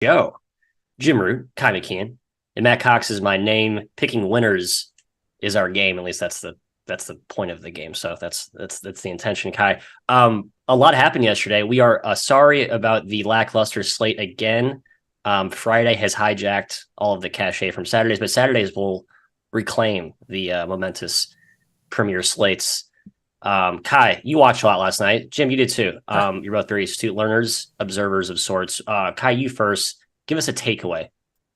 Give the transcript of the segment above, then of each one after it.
Joe, Jim Root, Kai McKeon, and Matt Cox is my name. Picking winners is our game. At least that's the point of the game. So that's the intention, Kai. A lot happened yesterday. We are sorry about the lackluster slate again. Friday has hijacked all of the cachet from Saturdays, but Saturdays will reclaim the momentous premier slates. Kai, you watched a lot last night. Jim, you did too. You're both very astute learners, observers of sorts. Kai, you first. Give us a takeaway,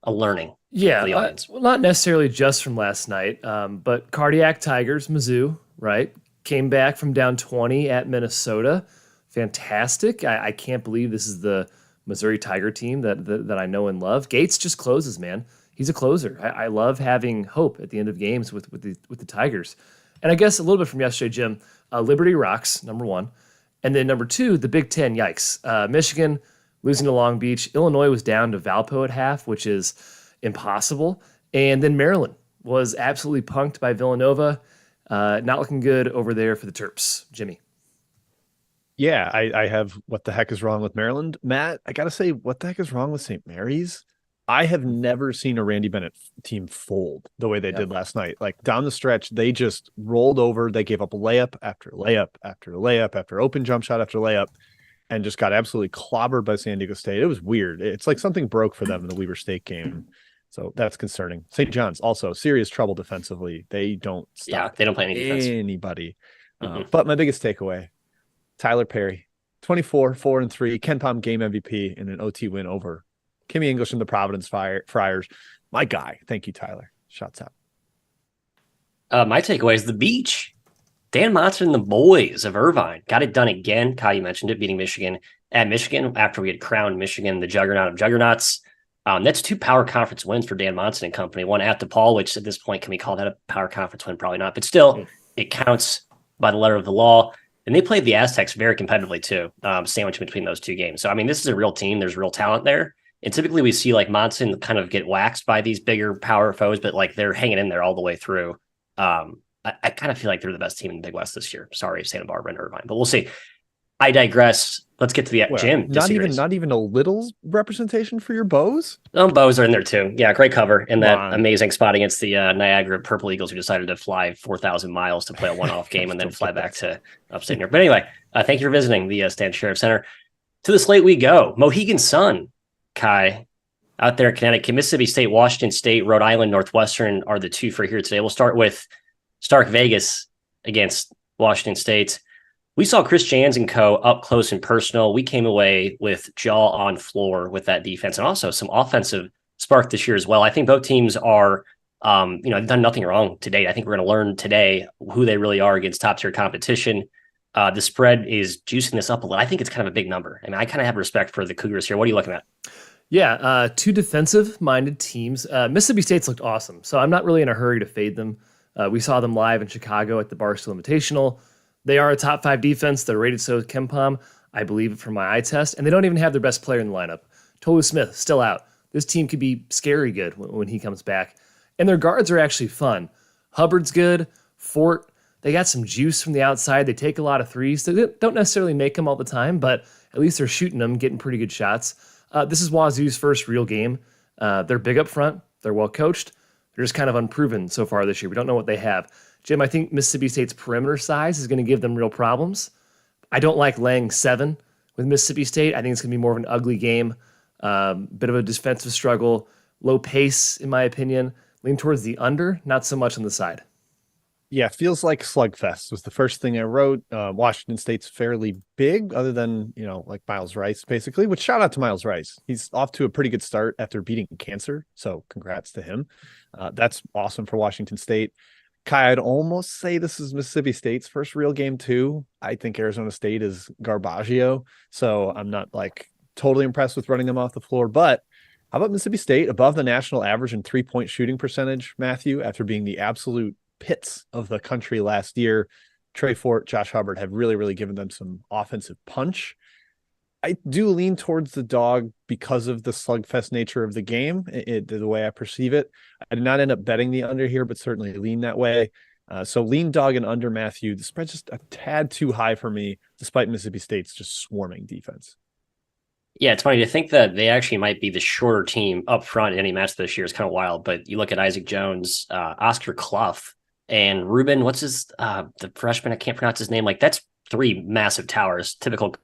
a learning Yeah, for the audience. well, not necessarily just from last night, but Cardiac Tigers, Mizzou, right? Came back from down 20 at Minnesota. Fantastic. I can't believe this is the Missouri Tiger team that I know and love. Gates just closes, man. He's a closer. I love having hope at the end of games with the Tigers. And I guess a little bit from yesterday, Jim. Liberty rocks, number one. And then number two, the Big Ten, yikes. Michigan losing to Long Beach. Illinois was down to Valpo at half, which is impossible. And then Maryland was absolutely punked by Villanova. Not looking good over there for the Terps. Jimmy. Yeah, I have what the heck is wrong with Maryland. Matt, I got to say, what the heck is wrong with St. Mary's? I have never seen a Randy Bennett team fold the way they did last night. Like down the stretch, they just rolled over. They gave up layup after layup after layup after open jump shot after layup and just got absolutely clobbered by San Diego State. It was weird. It's like something broke for them in the Weber State game. So that's concerning. St. John's also serious trouble defensively. They don't stop Yeah, they don't play any defense. anybody. But my biggest takeaway, Tyler Perry, 24, 4-3, Ken Pom game MVP in an OT win over Kimmy English and the Providence Friars. My guy. Thank you, Tyler. Shots out. My takeaway is the beach. Dan Monson and the boys of Irvine got it done again. Kai, you mentioned it, beating Michigan at Michigan after we had crowned Michigan the juggernaut of juggernauts. That's two power conference wins for Dan Monson and company. One at DePaul, which at this point can we call that a power conference win? Probably not, but still, it counts by the letter of the law. And they played the Aztecs very competitively too, sandwiched between those two games. So I mean, this is a real team. There's real talent there. And typically we see like Monson kind of get waxed by these bigger power foes, but like they're hanging in there all the way through. I kind of feel like they're the best team in the Big West this year. Sorry, Santa Barbara and Irvine, but we'll see. I digress. Let's get to the gym. Not even a little representation for your bows. Bows are in there too. Yeah, great cover in that amazing spot against the Niagara Purple Eagles, who decided to fly 4,000 miles to play a one-off game and then fly back to upstate New York. But anyway, thank you for visiting the Stanton Sheriff Center. To the slate we go. Mohegan Sun, Kai, out there in Connecticut, Mississippi State, Washington State, Rhode Island, Northwestern are the two for here today. We'll start with Stark Vegas against Washington State. We saw Chris Jans and co. up close and personal. We came away with jaw on floor with that defense and also some offensive spark this year as well. I think both teams are, they've done nothing wrong to date. I think we're going to learn today who they really are against top tier competition. The spread is juicing this up a little. I think it's kind of a big number. I mean, I kind of have respect for the Cougars here. What are you looking at? Yeah, two defensive-minded teams. Mississippi State's looked awesome, so I'm not really in a hurry to fade them. We saw them live in Chicago at the Barstool Invitational. They are a top 5 defense. They're rated so with KenPom. I believe it from my eye test. And they don't even have their best player in the lineup. Tolu Smith, still out. This team could be scary good when he comes back. And their guards are actually fun. Hubbard's good. Fort, they got some juice from the outside. They take a lot of threes. They don't necessarily make them all the time, but at least they're shooting them, getting pretty good shots. This is Wazzu's first real game. They're big up front. They're well coached. They're just kind of unproven so far this year. We don't know what they have. Jim, I think Mississippi State's perimeter size is going to give them real problems. I don't like laying 7 with Mississippi State. I think it's going to be more of an ugly game, bit of a defensive struggle, low pace, in my opinion. Lean towards the under, not so much on the side. Yeah, feels like slugfest was the first thing I wrote. Washington State's fairly big, other than, like Miles Rice, basically, which shout out to Miles Rice. He's off to a pretty good start after beating cancer. So congrats to him. That's awesome for Washington State. Kai, I'd almost say this is Mississippi State's first real game too. I think Arizona State is Garbaggio. So I'm not like totally impressed with running them off the floor, but how about Mississippi State above the national average in 3-point shooting percentage, Matthew, after being the absolute pits of the country last year? Trey Fort, Josh Hubbard have really, really given them some offensive punch. I do lean towards the dog because of the slugfest nature of the game, the way I perceive it. I did not end up betting the under here, but certainly lean that way. So lean dog and under, Matthew. The spread's just a tad too high for me, despite Mississippi State's just swarming defense. Yeah, it's funny to think that they actually might be the shorter team up front in any match this year. It's kind of wild, but you look at Isaac Jones, Oscar Clough, and Ruben. What's his the freshman? I can't pronounce his name. Like that's three massive towers. Typical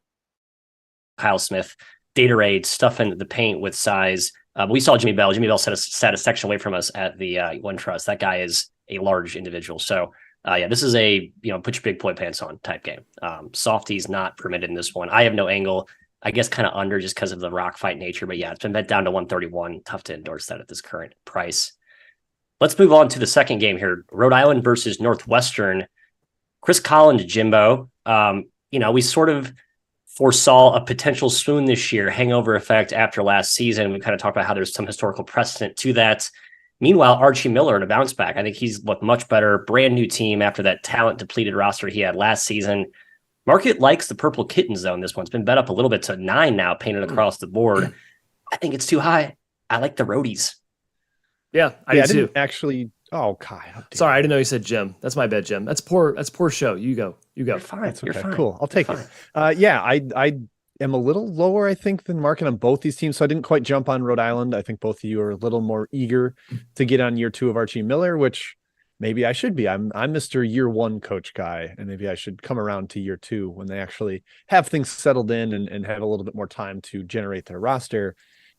Kyle Smith, data raid, stuff in the paint with size. We saw Jimmy Bell. Jimmy Bell sat a section away from us at the One Trust. That guy is a large individual. So yeah, this is a put your big boy pants on type game. Softy's not permitted in this one. I have no angle. I guess kind of under just because of the rock fight nature. But yeah, it's been bet down to 131. Tough to endorse that at this current price. Let's move on to the second game here. Rhode Island versus Northwestern. Chris Collins, Jimbo. We sort of foresaw a potential swoon this year, hangover effect after last season. We kind of talked about how there's some historical precedent to that. Meanwhile, Archie Miller in a bounce back. I think he's looked much better. Brand new team after that talent depleted roster he had last season. Market likes the Purple Kittens, though, in this one. It's been bet up a little bit to 9 now, painted across the board. I think it's too high. I like the Roadies. Yeah, I do too. Didn't actually. Oh, Kai. Sorry, I didn't know you said Jim. That's my bad, Jim. That's poor show. You go. You're fine. You're fine. Cool. I'll take it. I am a little lower, I think, than market on both these teams. So I didn't quite jump on Rhode Island. I think both of you are a little more eager to get on year 2 of Archie Miller, which maybe I should be. I'm Mr. Year 1 coach guy, and maybe I should come around to year 2 when they actually have things settled in and have a little bit more time to generate their roster.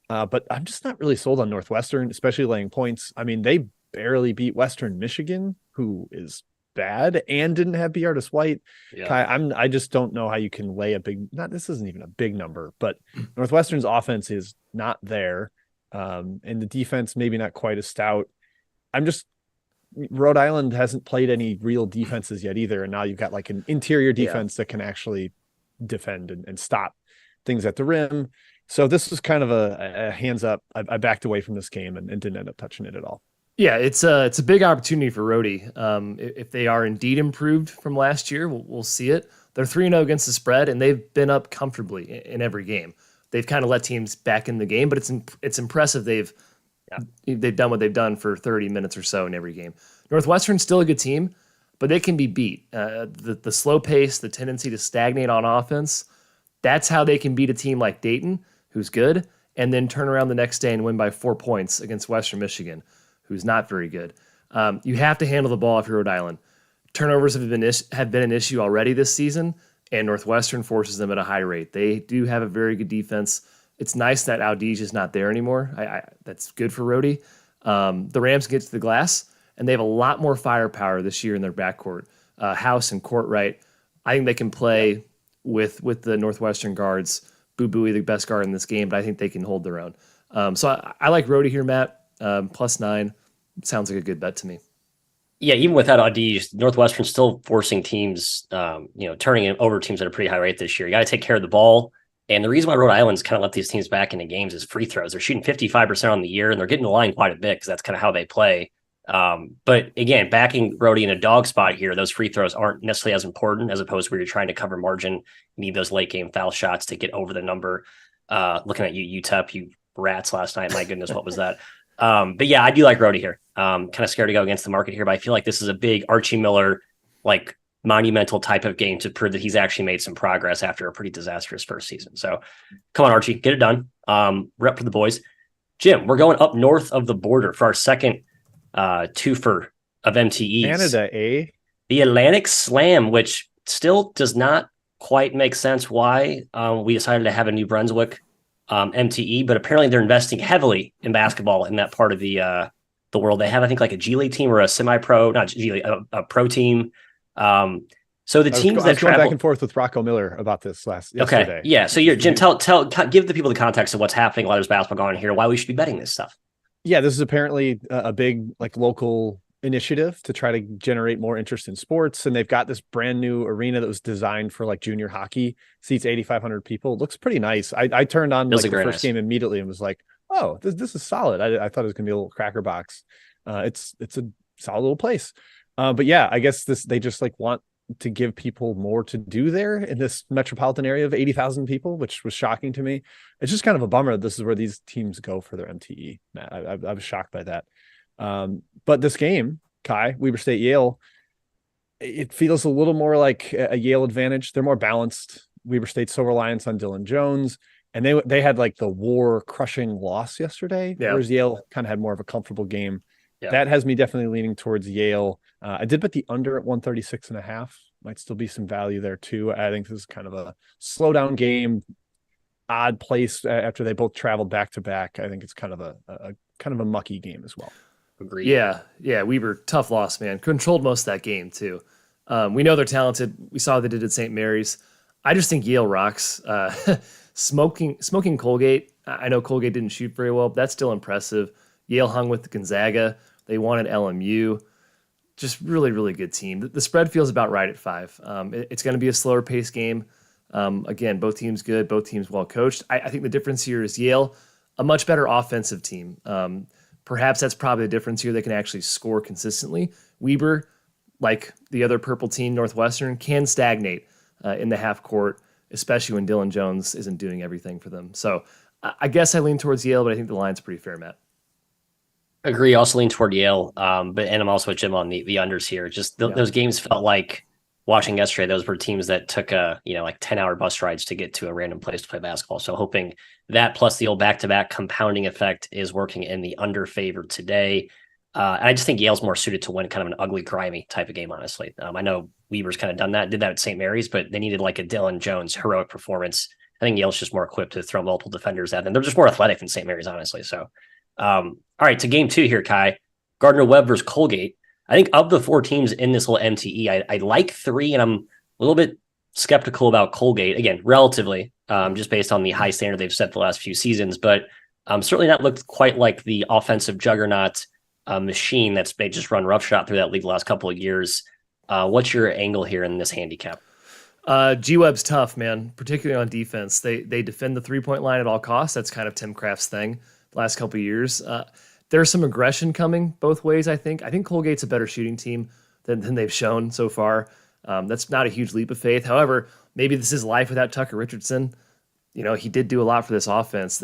But I'm just not really sold on Northwestern, especially laying points. I mean, they barely beat Western Michigan, who is bad and didn't have B. Artis White. Yeah. Kai, I just don't know how you can lay this isn't even a big number, but Northwestern's offense is not there. And the defense, maybe not quite as stout. Rhode Island hasn't played any real defenses yet either. And now you've got like an interior defense that can actually defend and stop things at the rim. So this was kind of a hands up. I backed away from this game and didn't end up touching it at all. Yeah, it's a big opportunity for Rhode. If they are indeed improved from last year, we'll see it. They're 3-0 against the spread, and they've been up comfortably in every game. They've kind of let teams back in the game, but it's impressive they've done what they've done for 30 minutes or so in every game. Northwestern's still a good team, but they can be beat. The slow pace, the tendency to stagnate on offense, that's how they can beat a team like Dayton, who's good, and then turn around the next day and win by 4 points against Western Michigan, who's not very good. You have to handle the ball if you're Rhode Island. Turnovers have been an issue already this season, and Northwestern forces them at a high rate. They do have a very good defense. It's nice that Aldige is not there anymore. That's good for Rhode. The Rams get to the glass, and they have a lot more firepower this year in their backcourt. House and Courtwright, I think they can play with the Northwestern guards. Boo Booey, the best guard in this game, but I think they can hold their own. So I like Rhode here, Matt. +9 sounds like a good bet to me. Yeah, even without Aldige, Northwestern's still forcing teams, turning over teams at a pretty high rate this year. You got to take care of the ball. And the reason why Rhode Island's kind of let these teams back into games is free throws. They're shooting 55% on the year, and they're getting the line quite a bit because that's kind of how they play. But again, backing Rhode in a dog spot here, those free throws aren't necessarily as important as opposed to where you're trying to cover margin. You need those late game foul shots to get over the number. Looking at you, UTEP, you rats last night. My goodness, what was that? But yeah, I do like Rhode here. Kind of scared to go against the market here, but I feel like this is a big Archie Miller, like monumental type of game to prove that he's actually made some progress after a pretty disastrous first season. So come on, Archie, get it done. Rep for the boys. Jim, we're going up north of the border for our second twofer of MTEs. Canada, eh? The Atlantic Slam, which still does not quite make sense why we decided to have a New Brunswick MTE, but apparently they're investing heavily in basketball in that part of the world. They have, I think, like a G League team or a semi-pro, not G League, a pro team. So the teams that travel back and forth with Rocco Miller about this yesterday. Okay, yeah. So Jim, give the people the context of what's happening while there's basketball going on here, why we should be betting this stuff. Yeah, this is apparently a big local initiative to try to generate more interest in sports, and they've got this brand new arena that was designed for junior hockey, seats 8,500 people. It looks pretty nice. I turned on the first game immediately and was like, oh, this is solid. I thought it was gonna be a little cracker box. It's a solid little place. But yeah, I guess they just want to give people more to do there in this metropolitan area of 80,000 people, which was shocking to me. It's just kind of a bummer that this is where these teams go for their MTE. Matt, I was shocked by that. But this game, Kai, Weber State, Yale, it feels a little more like a Yale advantage. They're more balanced. Weber State's so reliant on Dylan Jones. and they had like the war crushing loss yesterday, whereas Yale kind of had more of a comfortable game. That has me definitely leaning towards Yale. I did bet the under at 136.5. Might still be some value there too. I think this is kind of a slow down game, odd place after they both traveled back to back. I think it's kind of a mucky game as well. Agreed. Yeah. Weber, tough loss, man. Controlled most of that game too. We know they're talented. We saw what they did at St. Mary's. I just think Yale rocks. Smoking Colgate. I know Colgate didn't shoot very well, but that's still impressive. Yale hung with Gonzaga. They won at LMU. Just really, really good team. The spread feels about right at 5. It's going to be a slower pace game. Again, both teams good, both teams well coached. I think the difference here is Yale, a much better offensive team. Perhaps that's probably the difference here. They can actually score consistently. Weber, like the other purple team, Northwestern, can stagnate in the half court, especially when Dylan Jones isn't doing everything for them. So I guess I lean towards Yale, but I think the line's pretty fair, Matt. Agree. Also lean toward Yale. And I'm also with Jim on the unders here. Just those games felt like, watching yesterday, those were teams that took like 10-hour bus rides to get to a random place to play basketball. So hoping that plus the old back-to-back compounding effect is working in the under favor today. And I just think Yale's more suited to win kind of an ugly, grimy type of game, honestly. I know Weber's kind of did that at St. Mary's, but they needed like a Dylan Jones heroic performance. I think Yale's just more equipped to throw multiple defenders at them. They're just more athletic than St. Mary's, honestly. So, all right, to game 2 here, Kai. Gardner-Webb versus Colgate. I think of the 4 teams in this little MTE, I like 3, and I'm a little bit skeptical about Colgate. Again, relatively, just based on the high standard they've set the last few seasons, but certainly not looked quite like the offensive juggernaut machine that's they just run roughshod through that league the last couple of years. What's your angle here in this handicap? G-Webb's tough, man, particularly on defense. They defend the 3-point line at all costs. That's kind of Tim Kraft's thing the last couple of years. There's some aggression coming both ways, I think. I think Colgate's a better shooting team than they've shown so far. That's not a huge leap of faith. However, maybe this is life without Tucker Richardson. He did do a lot for this offense.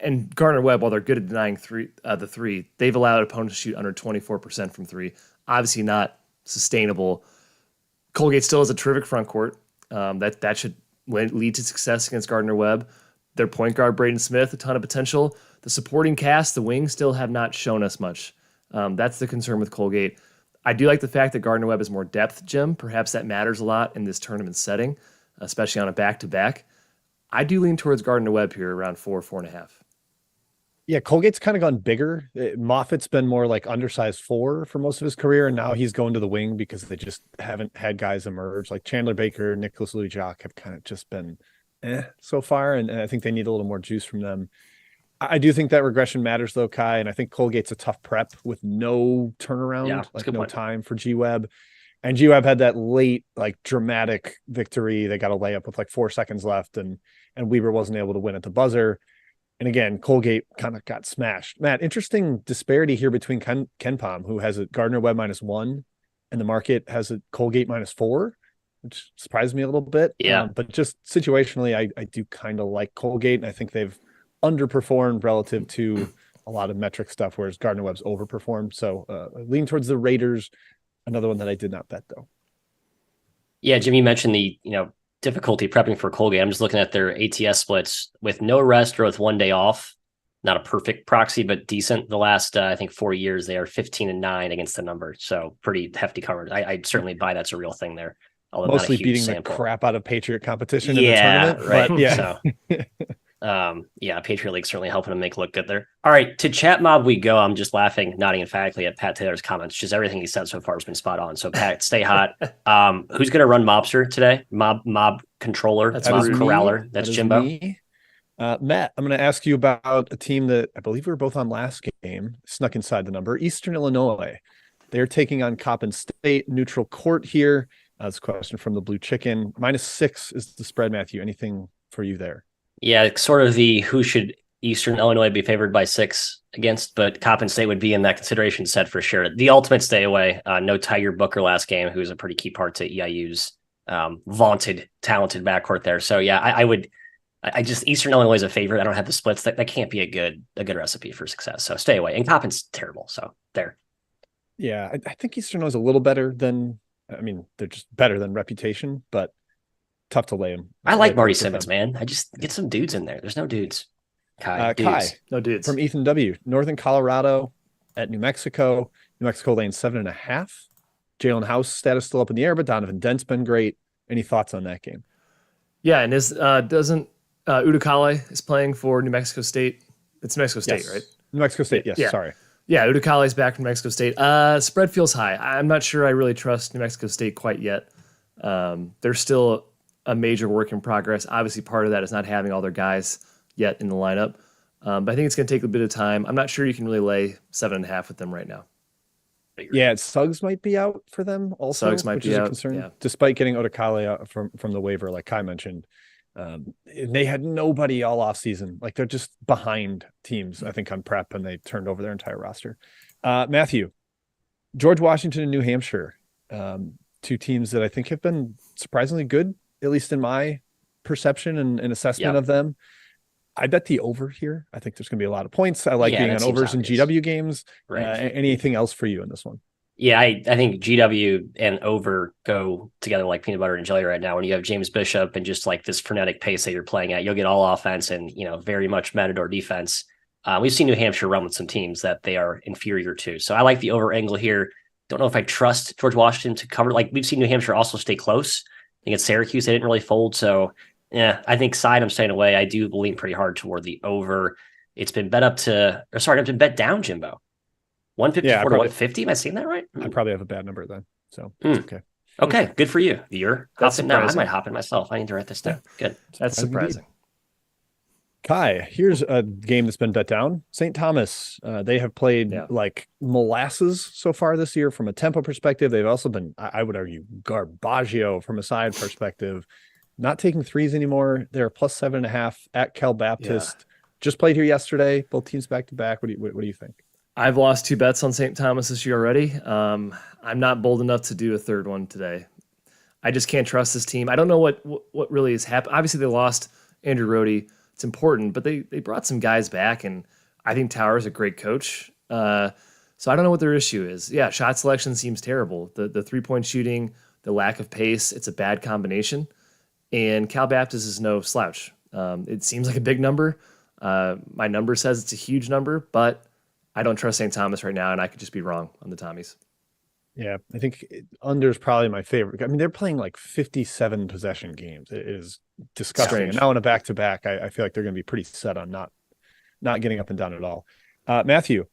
And Gardner-Webb, while they're good at denying the three, they've allowed opponents to shoot under 24% from 3. Obviously not sustainable. Colgate still has a terrific front court. That should lead to success against Gardner-Webb. Their point guard, Braden Smith, a ton of potential. The supporting cast, the wings, still have not shown us much. That's the concern with Colgate. I do like the fact that Gardner-Webb has more depth, Jim. Perhaps that matters a lot in this tournament setting, especially on a back-to-back. I do lean towards Gardner-Webb here around 4.5. Yeah, Colgate's kind of gone bigger. Moffitt's been more like undersized 4 for most of his career, and now he's going to the wing because they just haven't had guys emerge. Like Chandler Baker, Nicholas Louis-Jacques have kind of just been so far, and I think they need a little more juice from them. I do think that regression matters, though, Kai, and I think Colgate's a tough prep with no turnaround, no time for G-Webb. And G-Webb had that late, like, dramatic victory. They got a layup with like 4 seconds left, and Weber wasn't able to win at the buzzer. And again, Colgate kind of got smashed. Matt, interesting disparity here between KenPom, who has a Gardner-Webb -1, and the market has a Colgate -4, which surprised me a little bit. Yeah. But just situationally, I do kind of like Colgate, and I think they've underperformed relative to a lot of metric stuff, whereas Gardner-Webb's overperformed. So I lean towards the Raiders. Another one that I did not bet, though. Yeah, Jimmy mentioned the difficulty prepping for Colgate. I'm just looking at their ATS splits with no rest or with 1 day off. Not a perfect proxy, but decent. The last, I think, 4 years, they are 15-9 against the number. So pretty hefty coverage. I certainly buy that's a real thing there. Although mostly not a huge beating sample. The crap out of Patriot competition in the tournament. Right. But, yeah. So, Patriot League certainly helping them make look good there. All right, to chat mob we go. I'm just laughing, nodding emphatically at Pat Taylor's comments. Just everything he said so far has been spot on. So Pat, stay hot. Who's going to run Mobster today? Mob controller. That's Mob me. corraller. That's Jimbo. Me. Matt, I'm going to ask you about a team that I believe we were both on last game. Snuck inside the number. Eastern Illinois. They're taking on Coppin State. Neutral court here. That's a question from the Blue Chicken. -6 is the spread, Matthew. Anything for you there? Yeah, sort of the who should Eastern Illinois be favored by 6 against, but Coppin State would be in that consideration set for sure. The ultimate stay away. No Tiger Booker last game, who's a pretty key part to EIU's vaunted, talented backcourt there. So yeah, I just Eastern Illinois is a favorite. I don't have the splits. That can't be a good recipe for success. So stay away. And Coppin's terrible. So there. Yeah, I think Eastern Illinois is a little better than. I mean, they're just better than reputation, but tough to lay him. I like Marty Simmons, man. I just get some dudes in there. There's no dudes. Kai, no dudes. From Ethan W. Northern Colorado at New Mexico. New Mexico laying 7.5. Jalen House status still up in the air, but Donovan Dent's been great. Any thoughts on that game? Yeah, and doesn't Udakale is playing for New Mexico State? It's New Mexico State, right? New Mexico State, yes. Yeah. Sorry. Yeah, Udakale's back from New Mexico State. Spread feels high. I'm not sure I really trust New Mexico State quite yet. They're still a major work in progress. Obviously, part of that is not having all their guys yet in the lineup. But I think it's going to take a bit of time. I'm not sure you can really lay 7.5 with them right now. Yeah, Suggs might be out for them also, Suggs might be a out, concern. yeah. Despite getting Udakale out from the waiver, like Kai mentioned. They had nobody all off season. Like they're just behind teams, I think, on prep, and they turned over their entire roster. Matthew, George Washington and New Hampshire, two teams that I think have been surprisingly good, at least in my perception and assessment of them. I bet the over here. I think there's going to be a lot of points. I like being on overs in GW games. Right. Anything else for you in this one? Yeah, I think GW and over go together like peanut butter and jelly right now. When you have James Bishop and just like this frenetic pace that you're playing at, you'll get all offense and, very much Matador defense. We've seen New Hampshire run with some teams that they are inferior to. So I like the over angle here. Don't know if I trust George Washington to cover. Like we've seen New Hampshire also stay close. I think at Syracuse, they didn't really fold. So yeah, I think side I'm staying away. I do lean pretty hard toward the over. It's been bet it's been bet down, Jimbo. 154 to 150. Am I seeing that right? I probably have a bad number then. So it's okay. Okay, good for you. You're hopping now. I might hop in myself. I need to write this down. Good. That's surprising. Kai, here's a game that's been bet down. St. Thomas, they have played like molasses so far this year from a tempo perspective. They've also been, I would argue, garbaggio from a side perspective. Not taking threes anymore. They're plus 7.5 at Cal Baptist. Yeah. Just played here yesterday. Both teams back to back. What do you think? I've lost 2 bets on St. Thomas this year already. I'm not bold enough to do a third one today. I just can't trust this team. I don't know what really has happened. Obviously, they lost Andrew Rhode. It's important, but they brought some guys back, and I think Tower's a great coach. So I don't know what their issue is. Yeah, shot selection seems terrible. The 3-point shooting, the lack of pace, it's a bad combination. And Cal Baptist is no slouch. It seems like a big number. My number says it's a huge number, but I don't trust St. Thomas right now, and I could just be wrong on the Tommies. Yeah, I think under is probably my favorite. I mean, they're playing like 57 possession games. It is disgusting. Strange. And now in a back-to-back, I feel like they're going to be pretty set on not getting up and down at all. Matthew,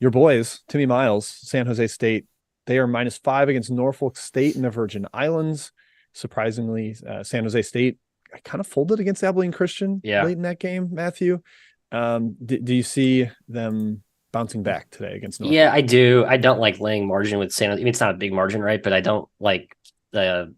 your boys, Timmy Miles, San Jose State, they are -5 against Norfolk State in the Virgin Islands. Surprisingly, San Jose State kind of folded against Abilene Christian late in that game, Matthew. Do you see them bouncing back today against Norfolk? Yeah, I do. I don't like laying margin with San Jose. I mean, it's not a big margin, right? But I don't like the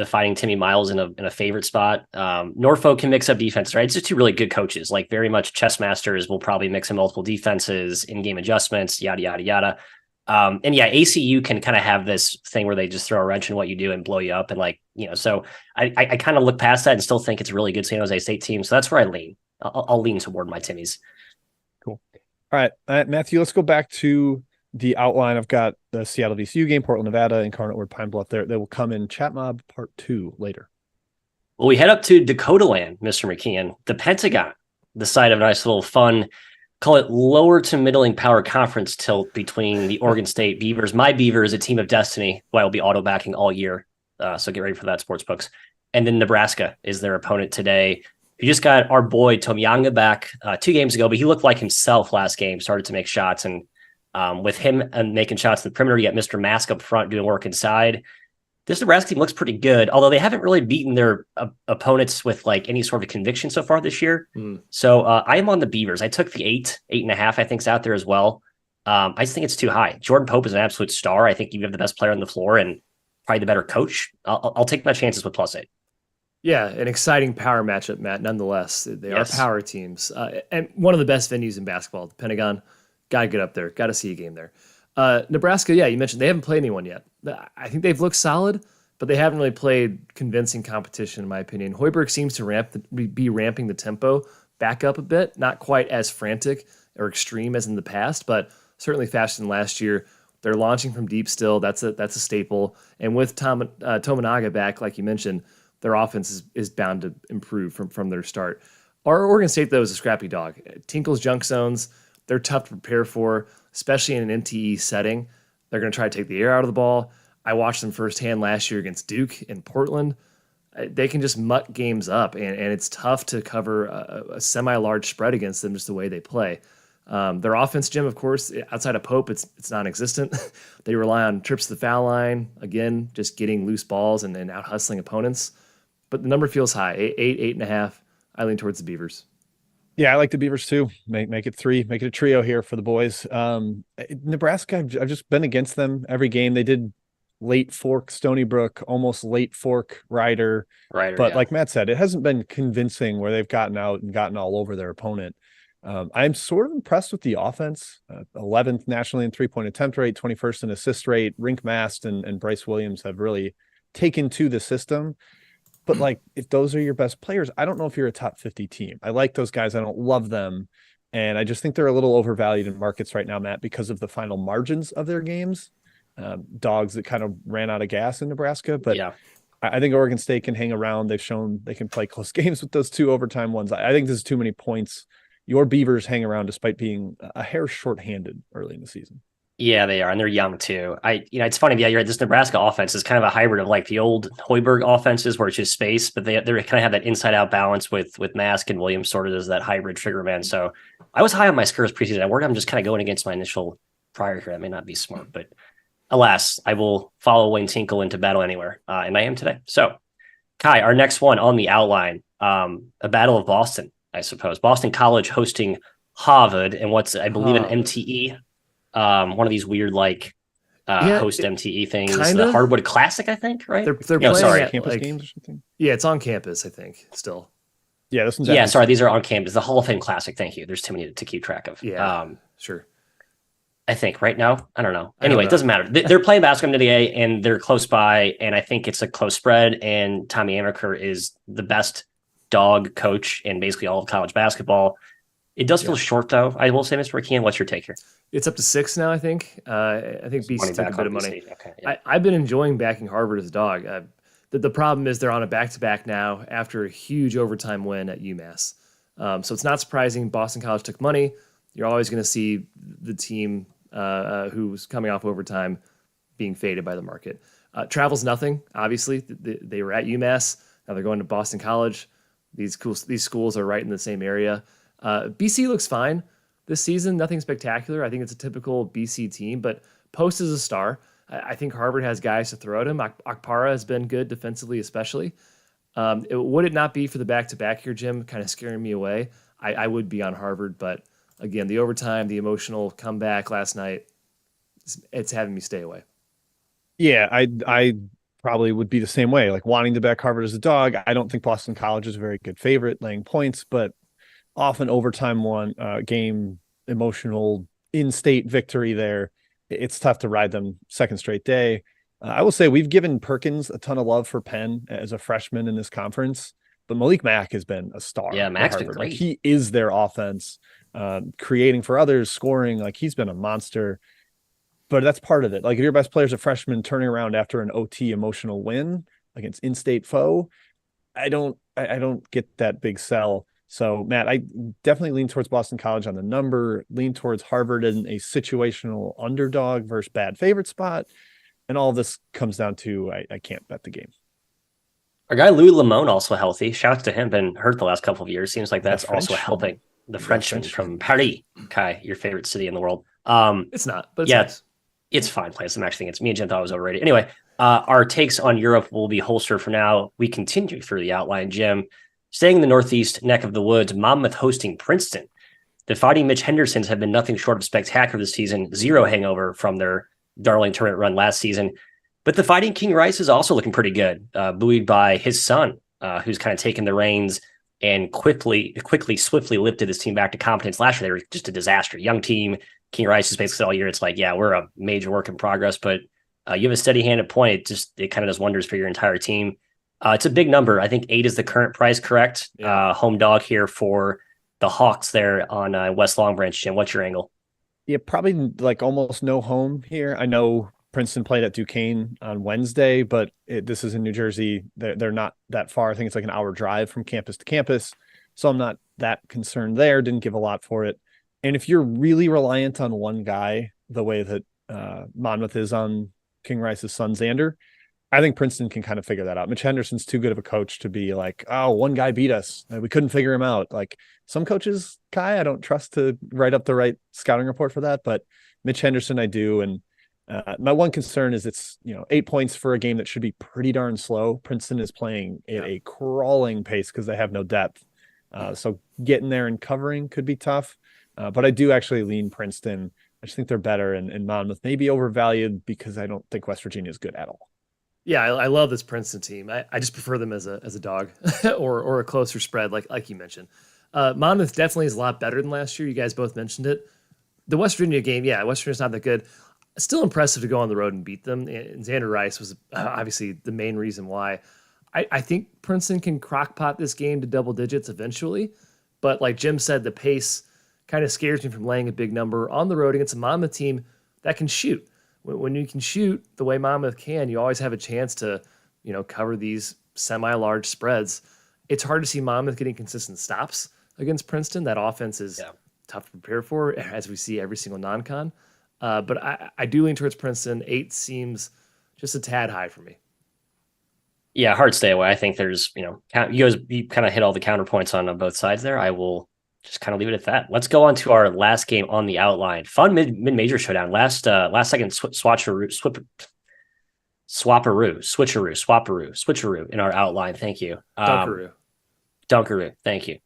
fighting Timmy Miles in a favorite spot. Norfolk can mix up defense, right? It's just two really good coaches, like very much chess masters will probably mix in multiple defenses, in-game adjustments, yada, yada, yada. And yeah, ACU can kind of have this thing where they just throw a wrench in what you do and blow you up. And so I kind of look past that and still think it's a really good San Jose State team. So that's where I lean. I'll lean toward my Timmies. Cool. All right, Matthew, let's go back to the outline. I've got the Seattle VCU game, Portland, Nevada, Incarnate Word, Pine Bluff there. They will come in Chat Mob Part 2 later. Well, we head up to Dakota Land, Mr. McKeon, the Pentagon, the site of a nice little fun, call it lower to middling power conference tilt between the Oregon State Beavers. My Beavers, a team of destiny, who I will be auto backing all year. So get ready for that, sportsbooks. And then Nebraska is their opponent today. We just got our boy Tomyanga back 2 games ago, but he looked like himself last game, started to make shots. And with him making shots in the perimeter, you got Mr. Mask up front doing work inside. This Nebraska team looks pretty good, although they haven't really beaten their opponents with like any sort of conviction so far this year. So I am on the Beavers. I took the 8.5, I think is out there as well. I just think it's too high. Jordan Pope is an absolute star. I think you have the best player on the floor and probably the better coach. I'll take my chances with +8. Yeah, an exciting power matchup, Matt, nonetheless. They are power teams. And one of the best venues in basketball, the Pentagon. Got to get up there. Got to see a game there. Nebraska, you mentioned they haven't played anyone yet. I think they've looked solid, but they haven't really played convincing competition, in my opinion. Hoiberg seems to be ramping the tempo back up a bit. Not quite as frantic or extreme as in the past, but certainly faster than last year. They're launching from deep still. That's a staple. And with Tominaga back, like you mentioned, their offense is bound to improve from their start. Our Oregon State, though, is a scrappy dog. Tinkle's junk zones, they're tough to prepare for, especially in an MTE setting. They're going to try to take the air out of the ball. I watched them firsthand last year against Duke in Portland. They can just muck games up, and it's tough to cover a semi-large spread against them just the way they play. Their offense, Jim, of course, outside of Pope, it's non-existent. They rely on trips to the foul line, again, just getting loose balls and out-hustling opponents. But the number feels high, 8.5. I lean towards the Beavers. Yeah, I like the Beavers too. Make it 3, make it a trio here for the boys. Nebraska, I've just been against them every game. They did late fork Stony Brook, almost late fork Ryder. But yeah. Like Matt said, it hasn't been convincing where they've gotten out and gotten all over their opponent. I'm sort of impressed with the offense. 11th nationally in 3-point attempt rate, 21st in assist rate. Rink Mast and Bryce Williams have really taken to the system. But like, if those are your best players, I don't know if you're a top 50 team. I like those guys. I don't love them. And I just think they're a little overvalued in markets right now, Matt, because of the final margins of their games. Dogs that kind of ran out of gas in Nebraska. But yeah, I think Oregon State can hang around. They've shown they can play close games with those 2 overtime ones. I think this is too many points. Your Beavers hang around despite being a hair short-handed early in the season. Yeah, they are, and they're young too. It's funny. Yeah, you're right. This Nebraska offense is kind of a hybrid of like the old Hoiberg offenses, where it's just space, but they kind of have that inside-out balance with Mask and Williams, sort of as that hybrid trigger man. So I was high on my Skurs preseason. I worried I'm just kind of going against my initial prior here. That may not be smart, but alas, I will follow Wayne Tinkle into battle anywhere, and I am today. So, Kai, our next one on the outline, a battle of Boston, I suppose. Boston College hosting Harvard, and what's I believe an MTE. One of these weird host MTE things, kinda? The Hardwood Classic, I think, right? They're playing campus games or something. Yeah, it's on campus, I think. Still, yeah, this one's sorry, these are on campus. The Hall of Fame Classic. Thank you. There's too many to keep track of. Yeah, sure. I think right now, I don't know. Anyway, it doesn't matter. They're playing basketball today, and they're close by, and I think it's a close spread. And Tommy Amaker is the best dog coach in basically all of college basketball. It does feel short, though. I will say, Mr. McKeon, what's your take here? It's up to 6 now, I think. I think BC took a bit of money. Okay, yeah. I've been enjoying backing Harvard as a dog. The problem is they're on a back-to-back now after a huge overtime win at UMass. So it's not surprising Boston College took money. You're always going to see the team who's coming off overtime being faded by the market. Travel's nothing, obviously. They were at UMass. Now they're going to Boston College. These schools are right in the same area. BC looks fine this season. Nothing spectacular. I think it's a typical BC team, but Post is a star. I think Harvard has guys to throw at him. Akpara has been good defensively, especially. Would it not be for the back-to-back here, Jim, kind of scaring me away? I would be on Harvard, but again, the overtime, the emotional comeback last night, it's having me stay away. Yeah, I probably would be the same way, like wanting to back Harvard as a dog. I don't think Boston College is a very good favorite laying points, but often overtime game, emotional in-state victory there. It's tough to ride them second straight day. I will say we've given Perkins a ton of love for Penn as a freshman in this conference, but Malik Mack has been a star. Yeah, Mack's been great. Like, he is their offense, creating for others, scoring. Like, he's been a monster. But that's part of it. Like, if your best player's a freshman turning around after an OT emotional win against in-state foe, I don't get that big sell. So, Matt, I definitely lean towards Boston College on the number, lean towards Harvard in a situational underdog versus bad favorite spot. And all of this comes down to I can't bet the game. Our guy Louis Lamone also healthy. Shouts to him. Been hurt the last couple of years. Seems like that's also helping. The Frenchman from Paris, Kai, your favorite city in the world. It's not, but it's nice. It's fine place. I'm actually thinking me and Jen thought it was overrated. Anyway, our takes on Europe will be holstered for now. We continue through the outline, Jim. Staying in the Northeast neck of the woods, Monmouth hosting Princeton. The Fighting Mitch Hendersons have been nothing short of spectacular this season. 0 hangover from their darling tournament run last season. But the Fighting King Rice is also looking pretty good, buoyed by his son, who's kind of taken the reins and swiftly lifted his team back to competence. Last year, they were just a disaster. Young team. King Rice is basically all year. It's like, yeah, we're a major work in progress, but you have a steady hand at point. It kind of does wonders for your entire team. It's a big number. I think 8 is the current price, correct? Yeah. Home dog here for the Hawks there on West Long Branch. Jim, what's your angle? Yeah, probably like almost no home here. I know Princeton played at Duquesne on Wednesday, but this is in New Jersey. They're not that far. I think it's like an hour drive from campus to campus. So I'm not that concerned there. Didn't give a lot for it. And if you're really reliant on one guy, the way that Monmouth is on King Rice's son, Xander, I think Princeton can kind of figure that out. Mitch Henderson's too good of a coach to be like, oh, one guy beat us. We couldn't figure him out. Like some coaches, Kai, I don't trust to write up the right scouting report for that, but Mitch Henderson, I do. And my one concern is it's, 8 points for a game that should be pretty darn slow. Princeton is playing at a crawling pace because they have no depth. So getting there and covering could be tough. But I do actually lean Princeton. I just think they're better, and Monmouth may be overvalued because I don't think West Virginia is good at all. Yeah, I love this Princeton team. I just prefer them as a dog or a closer spread, like you mentioned. Monmouth definitely is a lot better than last year. You guys both mentioned it. The West Virginia game, West Virginia's not that good. Still impressive to go on the road and beat them. And Xander Rice was obviously the main reason why. I think Princeton can crockpot this game to double digits eventually. But like Jim said, the pace kind of scares me from laying a big number on the road against a Monmouth team that can shoot. When you can shoot the way Monmouth can, you always have a chance to, cover these semi-large spreads. It's hard to see Monmouth getting consistent stops against Princeton. That offense is tough to prepare for, as we see every single non-con. But I do lean towards Princeton. 8 seems just a tad high for me. Yeah, hard stay away. I think there's, you kind of hit all the counterpoints on both sides there. I will just kind of leave it at that. Let's go on to our last game on the outline. Fun mid-major showdown. Last second switcheroo in our outline. Thank you. Dunkaroo. Thank you.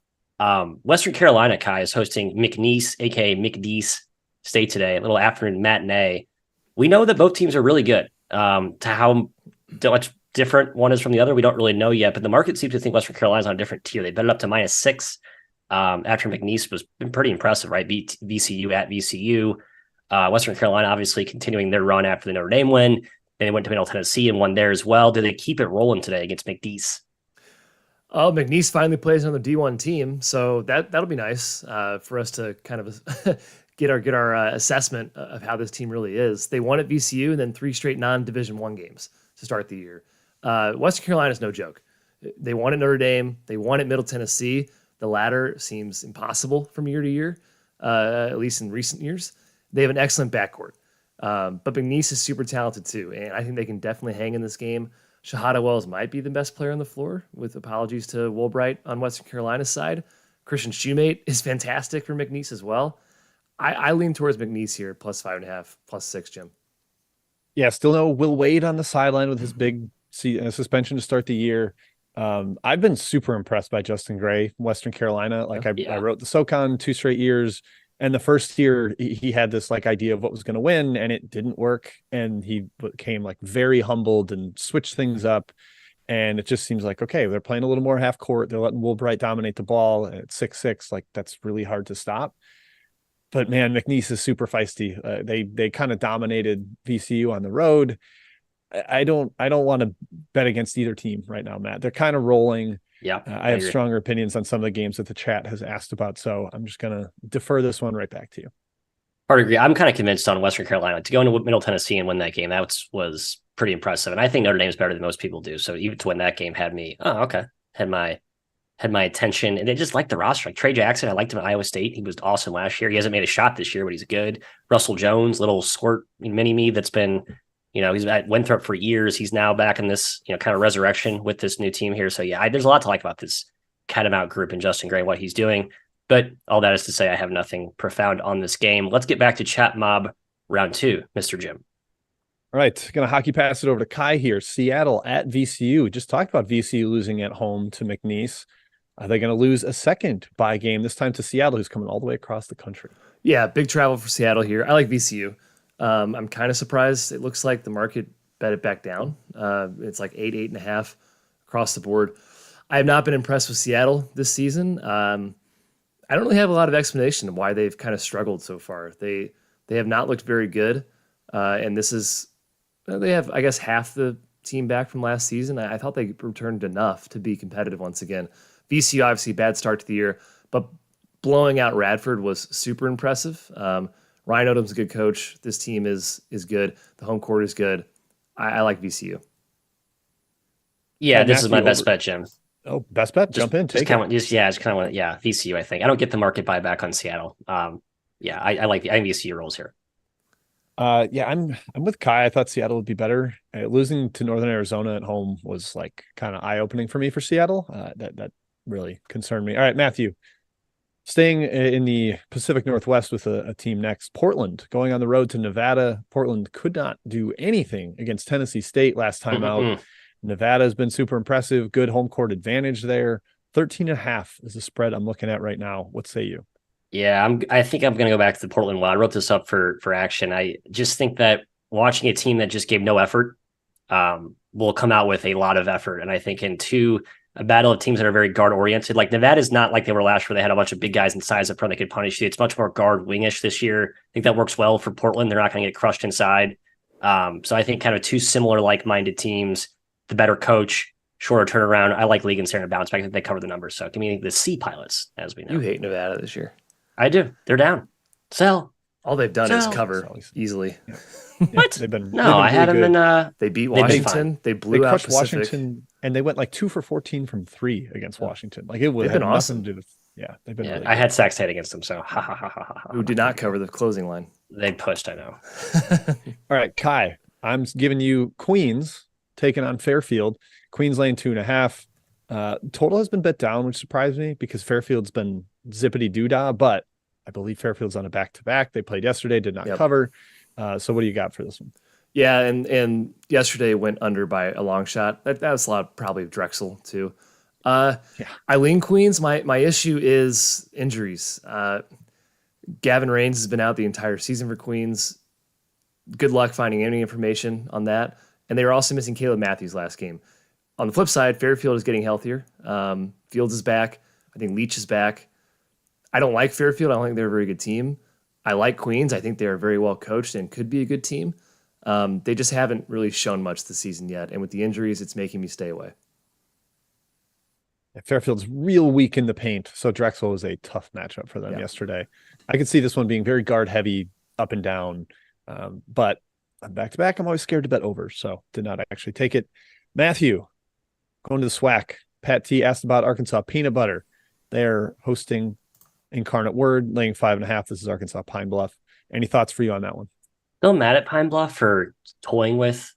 Western Carolina, Kai, is hosting McNeese, aka McNeese State today, a little afternoon matinee. We know that both teams are really good. To how much different one is from the other, we don't really know yet, but the market seems to think Western Carolina's on a different tier. They bet it up to -6 after McNeese was pretty impressive, right? Beat VCU at VCU. Western Carolina obviously continuing their run after the Notre Dame win. They went to Middle Tennessee and won there as well. Do they keep it rolling today against McNeese? Oh, McNeese finally plays on the D1 team, so that'll be nice for us to kind of get our assessment of how this team really is. They won at VCU and then 3 straight non-Division I games to start the year. Western Carolina is no joke. They won at Notre Dame. They won at Middle Tennessee. The latter seems impossible from year to year, at least in recent years. They have an excellent backcourt. But McNeese is super talented too, and I think they can definitely hang in this game. Shahada Wells might be the best player on the floor, with apologies to Woolbright on Western Carolina's side. Christian Shoemate is fantastic for McNeese as well. I lean towards McNeese here, +5.5, +6, Jim. Yeah, still no Will Wade on the sideline with his big suspension to start the year. I've been super impressed by Justin Gray, Western Carolina. I wrote the SoCon 2 straight years, and the first year he had this idea of what was going to win, and it didn't work. And he became very humbled and switched things up. And it just seems like, okay, they're playing a little more half court. They're letting Woolbright dominate the ball at 6'6". That's really hard to stop. But man, McNeese is super feisty. They kind of dominated VCU on the road. I don't want to bet against either team right now, Matt. They're kind of rolling. Yeah, I have stronger opinions on some of the games that the chat has asked about, so I'm just going to defer this one right back to you. Hard to agree. I'm kind of convinced on Western Carolina to go into Middle Tennessee and win that game. That was pretty impressive, and I think Notre Dame's better than most people do. So even to win that game had me, had my attention, and they just liked the roster. Like Trey Jackson, I liked him at Iowa State. He was awesome last year. He hasn't made a shot this year, but he's good. Russell Jones, little squirt mini-me that's been, he's at Winthrop for years. He's now back in this, kind of resurrection with this new team here. So yeah, there's a lot to like about this Catamount group and Justin Gray, what he's doing. But all that is to say, I have nothing profound on this game. Let's get back to Chat Mob round 2, Mr. Jim. All right, going to hockey pass it over to Kai here. Seattle at VCU. Just talked about VCU losing at home to McNeese. Are they going to lose a second bye game, this time to Seattle, who's coming all the way across the country? Yeah, big travel for Seattle here. I like VCU. I'm kind of surprised. It looks like the market bet it back down. It's like 8.5 across the board. I have not been impressed with Seattle this season. I don't really have a lot of explanation of why they've kind of struggled so far. They have not looked very good. And this is, they have, I guess, half the team back from last season. I thought they returned enough to be competitive once again. VCU, obviously, bad start to the year, but blowing out Radford was super impressive. Ryan Odom's a good coach. This team is good. The home court is good. I like VCU. Yeah, this is my best bet, Jim. Oh, best bet. Jump in. Take it. Just kind of VCU. I think I don't get the market buyback on Seattle. I like I think VCU rolls here. I'm with Kai. I thought Seattle would be better. Losing to Northern Arizona at home was like kind of eye opening for me for Seattle. That really concerned me. All right, Matthew. Staying in the Pacific Northwest with a team next, Portland going on the road to Nevada. Portland could not do anything against Tennessee State last time out. Nevada has been super impressive. Good home court advantage there. 13.5 is the spread I'm looking at right now. What say you? Yeah, I think I'm going to go back to the Portland Wild. I wrote this up for action. I just think that watching a team that just gave no effort will come out with a lot of effort. And I think a battle of teams that are very guard oriented, like Nevada is not like they were last year. They had a bunch of big guys in size up front that could punish you. It's much more guard wingish this year. I think that works well for Portland. They're not going to get crushed inside. So I think kind of two similar like-minded teams, the better coach, shorter turnaround. I like League and Sarah to bounce back. I think they cover the numbers. So give me the Sea Pilots, as we know. You hate Nevada this year. I do. They're down. Sell. All they've done is cover easily. Yeah. What? They've been I had them in. They beat Washington. They blew out Pacific. Washington, and they went like 2 for 14 from 3 against Washington. Like it would have been awesome. To do with. Yeah, they've been. Really I had Sac State against them, so ha ha ha ha ha. Who did not cover the closing line? They pushed. I know. All right, Kai. I'm giving you Queens taking on Fairfield. Queens laying 2.5. Total has been bet down, which surprised me because Fairfield's been zippity doodah, but I believe Fairfield's on a back-to-back. They played yesterday, did not cover. So what do you got for this one? Yeah, and yesterday went under by a long shot. That was a lot probably of Drexel too. I lean Queens. My issue is injuries. Gavin Raines has been out the entire season for Queens. Good luck finding any information on that. And they were also missing Caleb Matthews last game. On the flip side, Fairfield is getting healthier. Fields is back. I think Leach is back. I don't like Fairfield. I don't think they're a very good team. I like Queens. I think they're very well coached and could be a good team. They just haven't really shown much this season yet. And with the injuries, it's making me stay away. Fairfield's real weak in the paint. So Drexel was a tough matchup for them yesterday. I could see this one being very guard heavy, up and down. But on back-to-back, I'm always scared to bet over. So did not actually take it. Matthew, going to the SWAC. Pat T asked about Arkansas Peanut Butter. They're hosting Incarnate Word, laying 5.5. This is Arkansas Pine Bluff. Any thoughts for you on that one? Still mad at Pine Bluff for toying with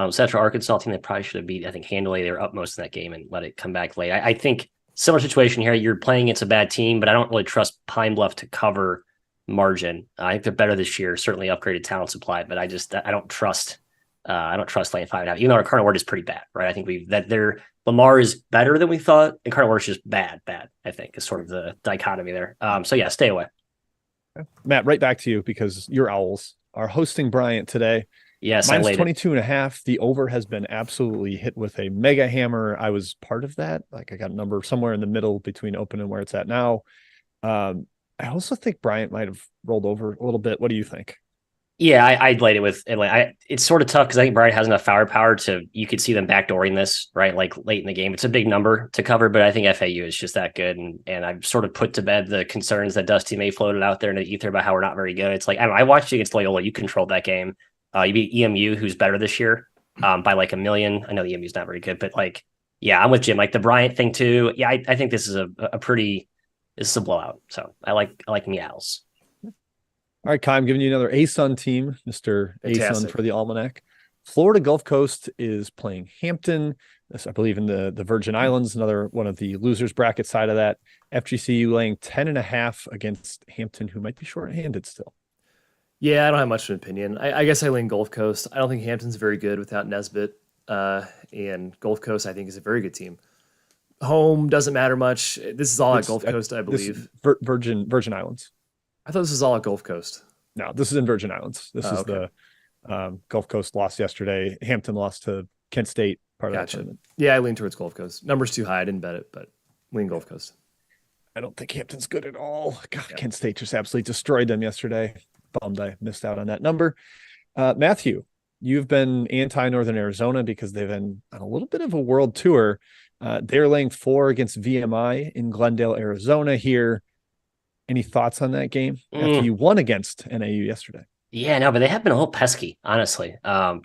Central Arkansas team. They probably should have beat, I think, handily. They were up most in that game and let it come back late. I think similar situation here. You're playing against a bad team, but I don't really trust Pine Bluff to cover margin. I think they're better this year. Certainly upgraded talent supply, but I don't trust laying 5.5. Even though our Incarnate Word is pretty bad, right? I think Lamar is better than we thought. Incarnate Word is just bad. I think is sort of the dichotomy there. So yeah, stay away. Matt, right back to you because your Owls are hosting Bryant today. Yes, minus 22.5. The over has been absolutely hit with a mega hammer. I was part of that. Like I got a number somewhere in the middle between open and where it's at now. I also think Bryant might have rolled over a little bit. What do you think? Yeah, I'd laid it with Atlanta. It's sort of tough because I think Bryant has enough firepower you could see them backdooring this, right? Like late in the game. It's a big number to cover, but I think FAU is just that good. And I've sort of put to bed the concerns that Dusty May floated out there in the ether about how we're not very good. It's like, I watched you against Loyola. You controlled that game. You beat EMU, who's better this year by like 1 million. I know the EMU's not very good, but like, yeah, I'm with Jim. Like the Bryant thing too. Yeah, I think this is this is a blowout. So I like Meows. All right, Kai, I'm giving you another ASUN team, Mr. ASUN for the Almanac. Florida Gulf Coast is playing Hampton. This, I believe, in the Virgin Islands, another one of the losers bracket side of that. FGCU laying 10.5 against Hampton, who might be short-handed still. Yeah, I don't have much of an opinion. I guess I lean Gulf Coast. I don't think Hampton's very good without Nesbitt. And Gulf Coast, I think, is a very good team. Home doesn't matter much. This is all at Gulf Coast, I believe. Virgin Islands. I thought this was all at Gulf Coast. No, this is in Virgin Islands. This is okay. The Gulf Coast lost yesterday. Hampton lost to Kent State. Part of that tournament. Yeah, I lean towards Gulf Coast. Number's too high. I didn't bet it, but lean Gulf Coast. I don't think Hampton's good at all. God, Kent State just absolutely destroyed them yesterday. Bummed I missed out on that number. Matthew, you've been anti-Northern Arizona because they've been on a little bit of a world tour. They're laying 4 against VMI in Glendale, Arizona here. Any thoughts on that game after you won against NAU yesterday? Yeah, no, but they have been a little pesky, honestly.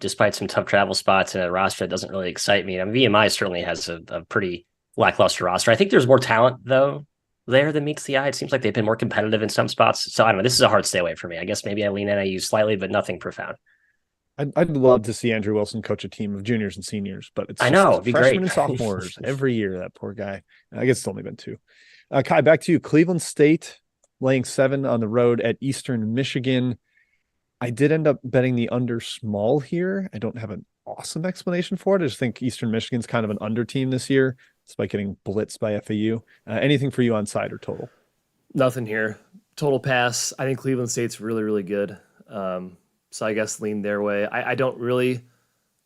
Despite some tough travel spots and a roster that doesn't really excite me. I mean, VMI certainly has a pretty lackluster roster. I think there's more talent though there than meets the eye. It seems like they've been more competitive in some spots. So I don't know. This is a hard stay away for me. I guess maybe I lean NAU slightly, but nothing profound. I'd love to see Andrew Wilson coach a team of juniors and seniors, but it's I know, it'd be freshmen great. and sophomores every year. That poor guy. I guess it's only been 2. Kai, back to you. Cleveland State laying 7 on the road at Eastern Michigan. I did end up betting the under small here. I don't have an awesome explanation for it. I just think Eastern Michigan's kind of an under team this year, despite getting blitzed by FAU. Anything for you on side or total? Nothing here. Total pass. I think Cleveland State's really, really good. So I guess lean their way. I don't really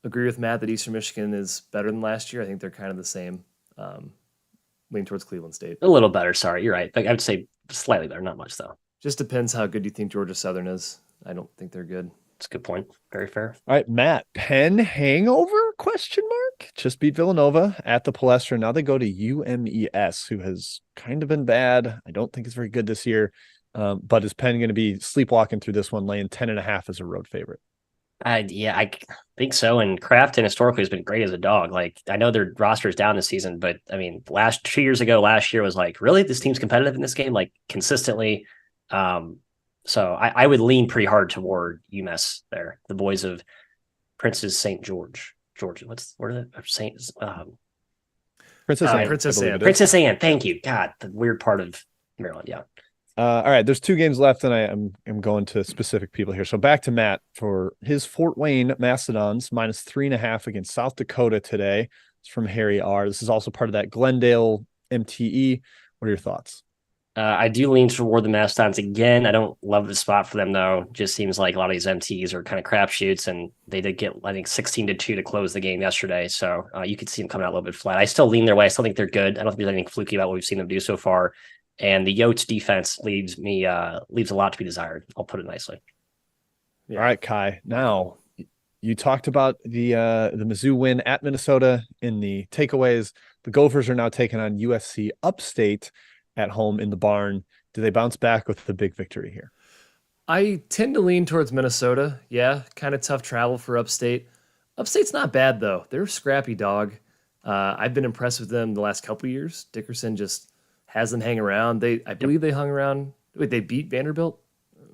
agree with Matt that Eastern Michigan is better than last year. I think they're kind of the same. Lean towards Cleveland State. A little better. Sorry, you're right. Like, I would say slightly better, not much though. Just depends how good you think Georgia Southern is. I don't think they're good. That's a good point. Very fair. All right, Matt. Penn hangover? Question mark. Just beat Villanova at the Palestra. Now they go to UMES, who has kind of been bad. I don't think it's very good this year. But is Penn going to be sleepwalking through this one, laying 10.5 as a road favorite? Yeah, I think so. And Crafton historically has been great as a dog. Like, I know their roster is down this season, but I mean, 2 years ago, last year was like, really, this team's competitive in this game, like consistently. So I would lean pretty hard toward UMass there. The boys of Prince's St. George, Georgia. What are they? Saint Princess Anne. Princess Anne. Princess Anne. Thank you. God, the weird part of Maryland. Yeah. All right, there's 2 games left, and I'm going to specific people here. So back to Matt for his Fort Wayne Mastodons -3.5 against South Dakota today. It's from Harry R. This is also part of that Glendale MTE. What are your thoughts? I do lean toward the Mastodons again. I don't love the spot for them though. Just seems like a lot of these MTs are kind of crapshoots, and they did get, I think, 16-2 to close the game yesterday. So you could see them coming out a little bit flat. I still lean their way. I still think they're good. I don't think there's anything fluky about what we've seen them do so far. And the Yotes defense leaves a lot to be desired. I'll put it nicely. Yeah. All right, Kai. Now, you talked about the Mizzou win at Minnesota in the takeaways. The Gophers are now taking on USC Upstate at home in the barn. Do they bounce back with the big victory here? I tend to lean towards Minnesota. Yeah, kind of tough travel for Upstate. Upstate's not bad, though. They're a scrappy dog. I've been impressed with them the last couple of years. Dickerson just has them hang around. I believe they hung around. Wait, they beat Vanderbilt?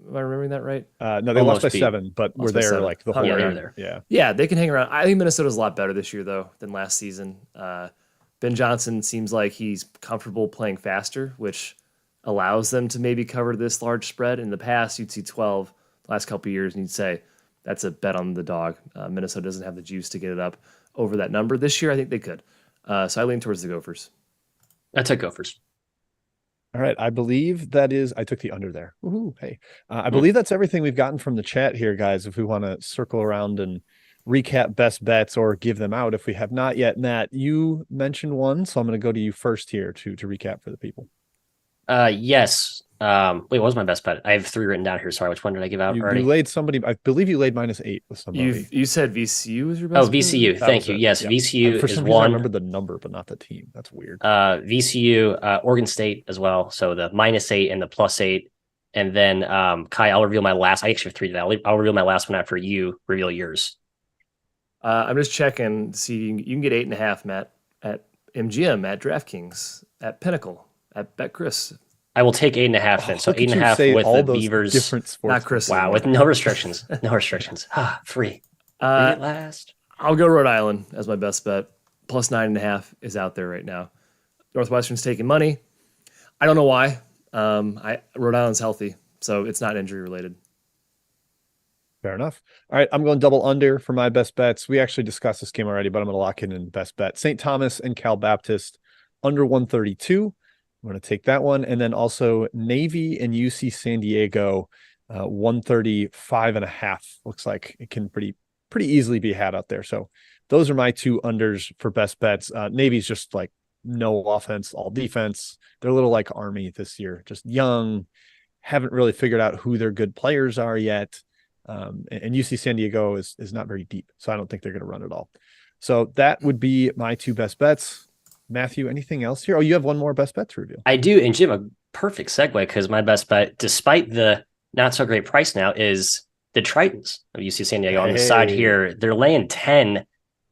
Am I remembering that right? No, they lost by 7, but were there like the whole game. There. Yeah. Yeah, they can hang around. I think Minnesota's a lot better this year, though, than last season. Ben Johnson seems like he's comfortable playing faster, which allows them to maybe cover this large spread. In the past, you'd see 12 the last couple of years, and you'd say that's a bet on the dog. Minnesota doesn't have the juice to get it up over that number. This year, I think they could. So I lean towards the Gophers. I took Gophers. All right. I believe I took the under there. Woohoo, hey. I believe that's everything we've gotten from the chat here, guys. If we want to circle around and recap best bets or give them out if we have not yet. Matt, you mentioned one, so I'm going to go to you first here to recap for the people. Yes. Wait, what was my best bet? I have 3 written down here. Sorry, which one did I give out already? You laid somebody, I believe you laid -8 with somebody. You said VCU was your best bet? VCU. Thank you. Yes, yeah. VCU for is some reason, one. I remember the number, but not the team. That's weird. VCU, Oregon State as well. So the -8 and the +8. And then Kai, I'll reveal my last. I actually have 3 today. I'll reveal my last one after you reveal yours. I'm just checking to see you can get 8.5, Matt, at MGM, at DraftKings, at Pinnacle, at BetChris. I will take 8.5 then. So 8.5 with the Beavers. Different sports. Not Chris. Wow, with no restrictions. No restrictions. Free. At last. I'll go Rhode Island as my best bet. +9.5 is out there right now. Northwestern's taking money. I don't know why. Rhode Island's healthy, so it's not injury related. Fair enough. All right, I'm going double under for my best bets. We actually discussed this game already, but I'm going to lock in best bet. St. Thomas and Cal Baptist under 132. I'm going to take that one. And then also Navy and UC San Diego, 135.5. Looks like it can pretty easily be had out there. So those are my 2 unders for best bets. Navy's just like no offense, all defense. They're a little like Army this year, just young, haven't really figured out who their good players are yet. And UC San Diego is not very deep, so I don't think they're going to run it all. So that would be my 2 best bets. Matthew, anything else here? Oh, you have one more best bet to review. I do. And Jim, perfect segue because my best bet, despite the not so great price now, is the Tritons of UC San Diego. On the side here, they're laying 10.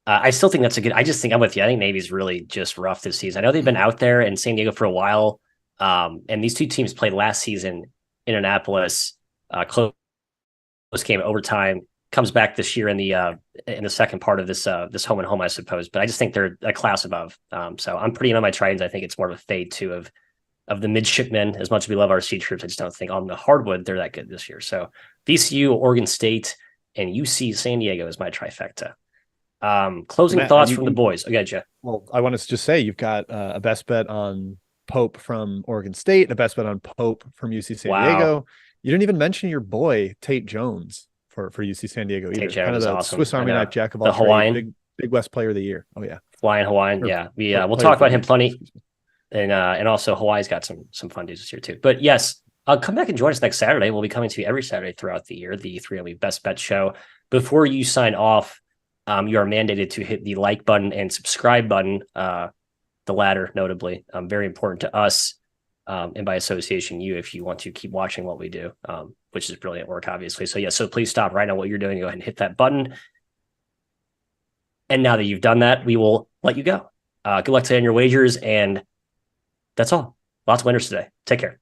I still think that's a good. I just think I'm with you. I think Navy's really just rough this season. I know they've been out there in San Diego for a while, and these two teams played last season in Annapolis. Close game overtime. Comes back this year in the second part of this home and home, I suppose. But I just think they're a class above. So I'm pretty in on my Tritons. I think it's more of a fade too of the midshipmen. As much as we love our sea troops, I just don't think on the hardwood they're that good this year. So VCU, Oregon State, and UC San Diego is my trifecta. Closing Matt, thoughts from the boys. Okay, Jeff. Well, I want to just say you've got a best bet on Pope from Oregon State, a best bet on Pope from UC San Diego. You didn't even mention your boy Tate Jones for UC San Diego either. Tate Jones kind of the awesome. Swiss Army knife jack of all trades, Hawaiian, big West player of the year. Oh yeah, Hawaiian. Yeah, we'll talk about him plenty, and also Hawaii's got some fun dudes this year too. But yes, come back and join us next Saturday. We'll be coming to you every Saturday throughout the year. The 3MB Best Bet Show. Before you sign off, you are mandated to hit the like button and subscribe button. The latter, notably, very important to us. And by association, you, if you want to keep watching what we do, which is brilliant work, obviously. So, so please stop right now what you're doing. Go ahead and hit that button. And now that you've done that, we will let you go. Good luck today on your wagers. And that's all. Lots of winners today. Take care.